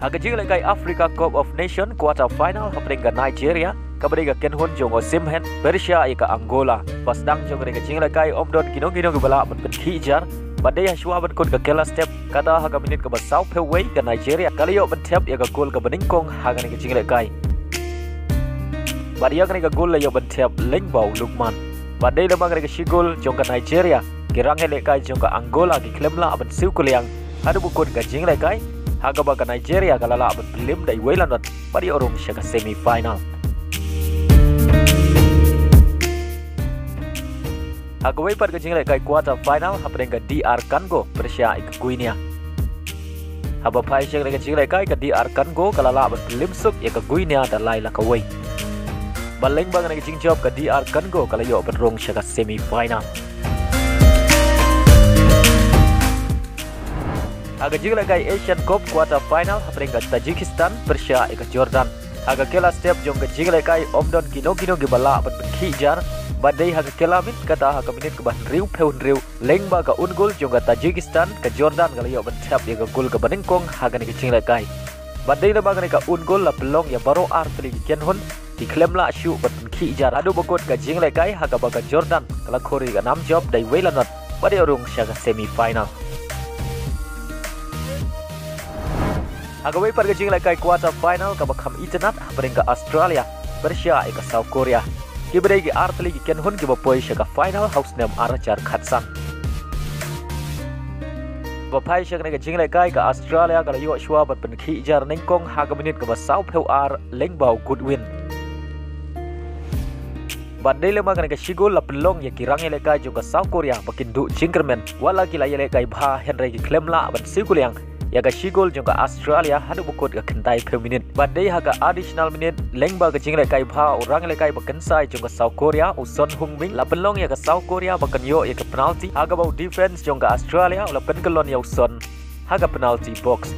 Haga jing lai kai Africa Cup of Nation quarter final happening ga Nigeria. Kabari ga Kenhun jongo Simhen Persia ika Angola. Pas dang jongo ga jing lai kai omdon ginong ga bala ban khijar. Badai hashwa ban kun ga kela step kada haga minit ga basau peway ga Nigeria. Kaliyo ban tep ya ga gol ga baningkong haga ga jing lai kai. Badia ga gol la yo ban tep Lengbao Lukman. Badai lemang ga shigol jonga Nigeria. Kirang hele kai jonga Angola gi klemla ban siu kuliang. Hadu bukun ga jing lai kai. Haga baga Nigeria galala ban prelim dai wailanot pari orong shaga semi final. Haga wai par gajing lai kai quarter final hapeng ga DR Congo Persia ik Guinea. Haba pai shaga gajing lai kai ga DR Congo galala ban prelim suk ya ga Guinea da lai la kawai. Baleng bang ga jing job ga DR Congo kalayo ban rong shaga semi final. Haga jing lai Asian Cup quarter final hapeng ga Tajikistan Persia ika Jordan. Haga kela step jong ga jing lai kai omdon kino gibala ban khijar. Badai haga kela min kata haga minit ke ban riu peun riu lengba ga ungul jong ga Tajikistan ke Jordan ga layo ban tap ya ga gol ga baningkong haga ni jing lai kai. Badai le bang ga ungul la pelong ya baro artli kenhun di klemla shu ban khijar adu bokot ga jing lai kai haga baga Jordan kala khori ga nam job dai weilanot pada urung shaga semi final. Agawai par gajing lai kai quarter final ka bakham itnat hapeng ga Australia Persia ika South Korea. Kibrei gi artli gi kenhun gi bapoi shaga final house nem arachar khatsan. Bapai shaga ga jing lai kai ka Australia ga yo shwa ban pen khijar nengkong haga minit ga basau peu ar Lengbao Goodwin. Badai le magan ga shigol la pelong ya kirang le kai juga South Korea bakin du jingkermen wala gi lai le kai bha Henry gi klemla ban sikuliang. Yaga shigol jonga Australia hadu bukut ga kentai per minit. Badai haga additional minit lengba ga jingle kai bha orang le kai bakan sai jonga South Korea uson hungming la penlong yaga South Korea bakan yo yaga penalty haga bau defense jonga Australia la penkelon ya uson haga penalty box.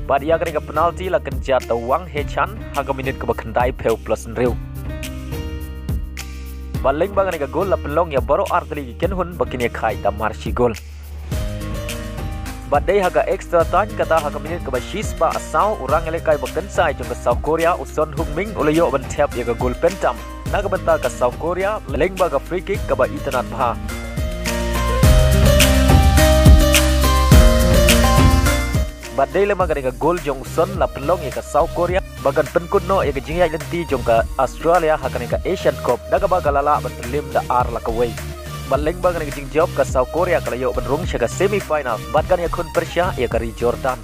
Bad yaga ga penalty la kenjat Wang Hechan haga minit ga bakentai per plus riu. Baleng bagan ga gol la penlong ya baro artli kenhun bakin ya kai damar shigol. Badai haga extra time kata haga minit ke basis ba asau orang ele kai bakan sai jonga South Korea uson hungming ulayo ban tap ya ga gol pentam naga benta ka South Korea lengba ga free kick ka ba itanat bha. Badai le maga ga gol jong uson la pelong ya ka South Korea bagan penkunno ya ga jingya lenti jonga Australia haga ga Asian Cup naga ba galala ban lim da ar la kawai. Baleng bang naging job ka South Korea kalayo ban rong shaga semi final batkan ya kun Persia ya kari Jordan.